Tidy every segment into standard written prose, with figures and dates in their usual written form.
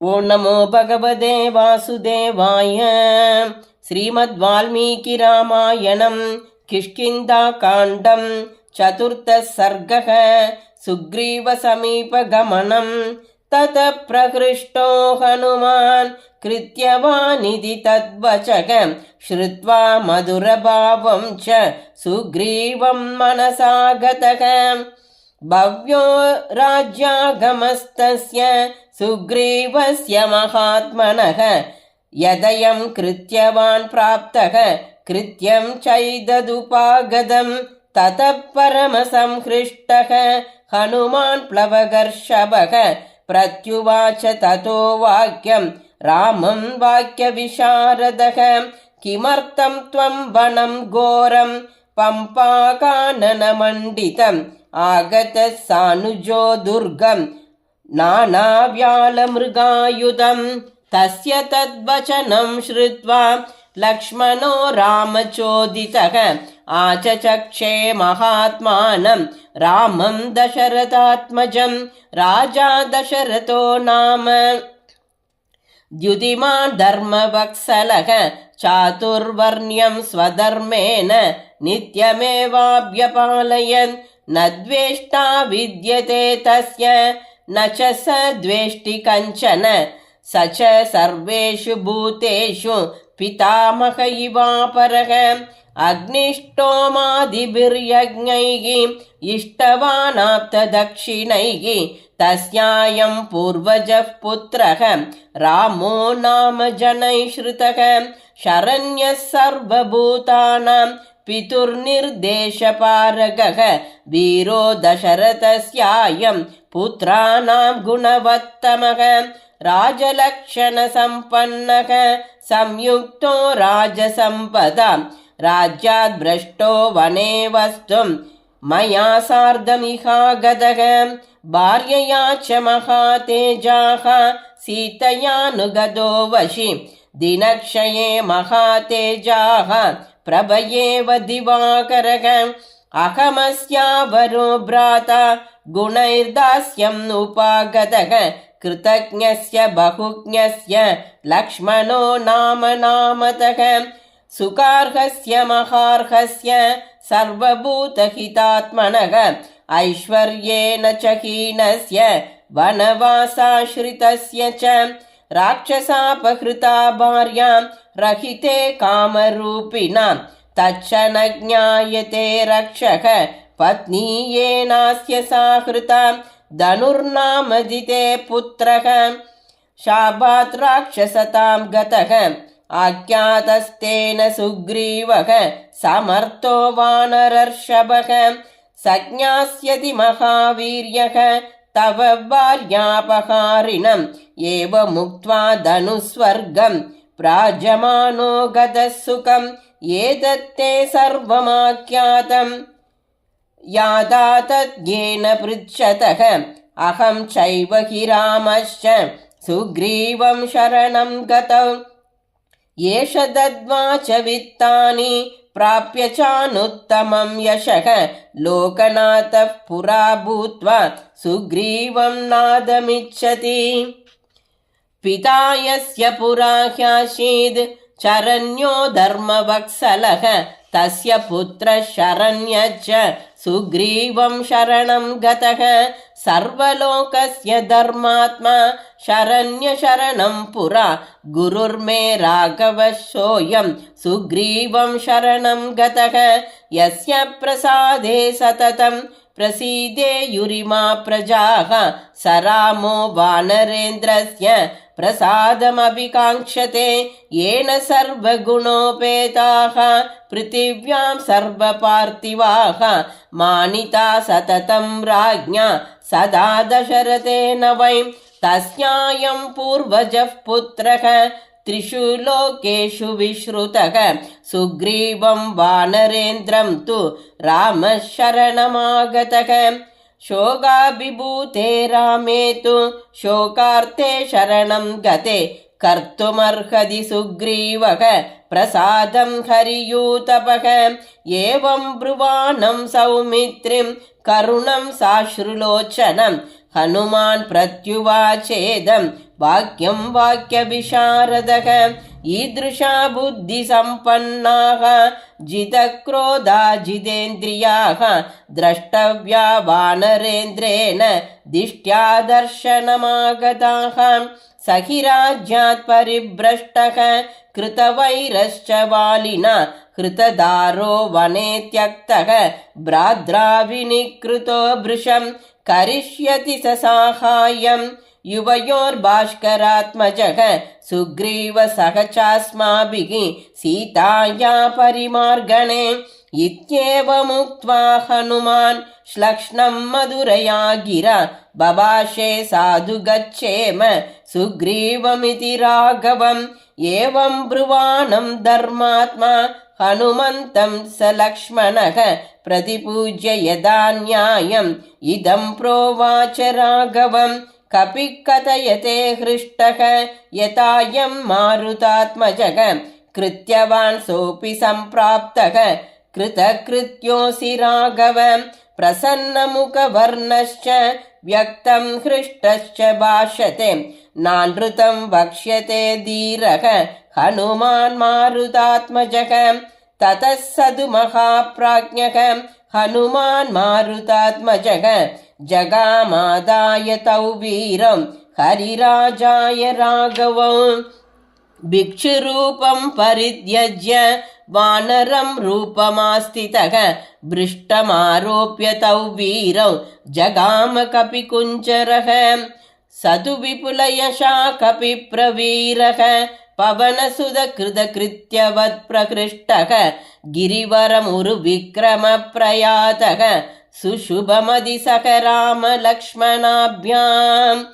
ओं नमो भगवते वासुदेवाय। श्रीमद्वाल्मीकिरामायणं किष्किन्धाकाण्डं चतुर्थः सर्गः। सुग्रीवसमीपगमनं ततः प्रहृष्टो हनुमान् कृत्यवानिति तद्वचः श्रुत्वा मधुरभावं च सुग्रीवं मनसा गतः। भव्यो राज्यागमस्तस्य सुग्रीवस्य महात्मनः यदयं कृत्यवान् प्राप्तः कृत्यं चैददुपागतं। ततः परमसंहृष्टः हनुमान् प्लवगर्षभः प्रत्युवाच ततो वाक्यं रामं वाक्यविशारदः। किमर्थं त्वं वनं घोरं पम्पाकाननमण्डितम् आगतः सानुजो दुर्गं नानाव्यालमृगायुधं। तस्य तद्वचनं श्रुत्वा लक्ष्मणो रामचोदितः आचचक्षे महात्मानं रामं दशरथात्मजं। राजा दशरथो नाम द्युतिमान् धर्मवत्सलः चातुर्वर्ण्यं स्वधर्मेण नित्यमेवाभ्यपालयन्। न द्वेष्टा विद्यते तस्य न च स द्वेष्टि कञ्चन। स च सर्वेषु भूतेषु पितामह इवापरः। अग्निष्टोमादिभिर्यज्ञैः इष्टवानाप्तदक्षिणैः तस्यायं पूर्वजः पुत्रः रामो नाम जनैः श्रुतः। शरण्यः सर्वभूतानां पितुर्निर्देशपारगः वीरो दशरथस्यायं पुत्राणां गुणवत्तमः। राजलक्षणसम्पन्नः संयुक्तो राजसम्पदा राज्याद् भ्रष्टो वने वस्तुं मया सार्धमिहागतः। भार्यया च महातेजाः सीतयानुगतो वशि दिनक्षये महातेजाः प्रभयेव दिवाकरः। अहमस्यावरो भ्राता गुणैर्दास्यम् उपागतः कृतज्ञस्य बहुज्ञस्य लक्ष्मणो नाम नामतः। सुकार्हस्य महार्हस्य सर्वभूतहितात्मनः ऐश्वर्येण च हीनस्य वनवासाश्रितस्य च। राक्षसापहृता भार्यां रहिते कामरूपिणां तच्च न ज्ञायते रक्षः पत्नी येनास्य साहृता। धनुर्नामदिते पुत्रः शापात् राक्षसतां गतः आख्यातस्तेन सुग्रीवः समर्थो वानरर्षभः। सज्ञास्यति महावीर्यः तव भार्यापहारिणम् एवमुक्त्वा धनुस्वर्गं प्राजमानो गतः सुखम्। एतत्ते सर्वमाख्यातं यादा तद्येन पृच्छतः अहं चैव हि रामश्च सुग्रीवं शरणं गतौ। एष दद्वाच वित्तानि प्राप्य चानुत्तमं यशः लोकनाथः पुरा भूत्वा सुग्रीवं नादमिच्छति। पिता यस्य पुरा ह्यासीद् चरण्यो धर्मवत्सलः तस्य पुत्रः शरण्यश्च सुग्रीवं शरणं गतः। सर्वलोकस्य धर्मात्मा शरण्यशरणं पुरा गुरुर्मे राघवः सोऽयं सुग्रीवं शरणं गतः। यस्य प्रसादे सततं प्रसीदेयुरिमा प्रजाः स रामो वानरेन्द्रस्य प्रसादमभिकाङ्क्षते। येन सर्वगुणोपेताः पृथिव्यां सर्वपार्थिवाः मानिता सततं राज्ञा सदा दशरथेन वै। तस्यायं पूर्वजः पुत्रः त्रिषु लोकेषु विश्रुतः सुग्रीवं वानरेन्द्रं तु रामः शरणमागतः। शोकाभिभूते रामे तु शोकार्ते शरणं गते कर्तुमर्हति सुग्रीवः प्रसादं हरियूतपः। एवं ब्रुवाणं सौमित्रिं करुणं साश्रुलोचनं हनुमान् प्रत्युवाचेदं वाक्यं वाक्यविशारदः ईदृशा बुद्धिसम्पन्नाः जितक्रोधा जितेन्द्रियाः द्रष्टव्या वानरेन्द्रेण दिष्ट्या दर्शनमागताः स हि राज्यात् परिभ्रष्टः कृतवैरश्च वालिना हृतदारो वने त्यक्तः भ्रात्रा विनिकृतो भृशं करिष्यति स साहाय्यम् युवयोर्भास्करात्मजः सुग्रीवसह चास्माभिः सीताया परिमार्गणे इत्येवमुक्त्वा हनुमान् श्लक्ष्णं मधुरया गिरा बभाषे साधु गच्छेम सुग्रीवमिति राघवम् एवं ब्रुवाणं धर्मात्मा हनुमन्तं स लक्ष्मणः प्रतिपूज्य यदा न्यायम् इदं प्रोवाच राघवम् कपि कथयते हृष्टः यथायं मारुतात्मजः कृत्यवान् सोऽपि सम्प्राप्तः कृतकृत्योऽसि राघव प्रसन्नमुखवर्णश्च व्यक्तं हृष्टश्च भाषते नानृतं वक्ष्यते धीरः हनुमान् मारुतात्मजः ततः सदु महाप्राज्ञः हनुमान् मारुतात्मजः जगामादाय तौ वीरं हरिराजाय राघवम् भिक्षुरूपं परित्यज्य वानरं रूपमास्थितः भृष्टमारोप्य तौ वीरौ जगाम कपिकुञ्जरः सतु विपुलयशा कपिप्रवीरः पवनसुतकृतकृत्यवत् प्रकृष्टः गिरिवरमुरुविक्रमप्रयातः सुशुभमदिसह रामलक्ष्मणाभ्याम्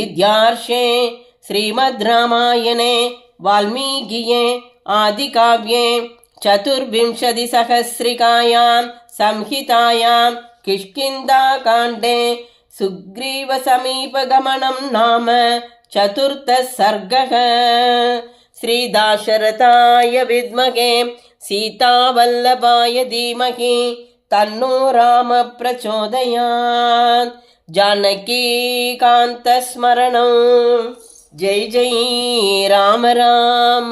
इत्यार्षे श्रीमद् रामायणे वाल्मीकिये आदिकाव्ये चतुर्विंशतिसहस्रिकायां संहितायां किष्किन्धाकाण्डे सुग्रीवसमीपगमनं नाम चतुर्थः सर्गः। श्रीदाशरथाय विद्महे सीतावल्लभाय धीमहि तन्नो राम प्रचोदयात्। जानकीकान्तस्मरणं जय जय राम राम।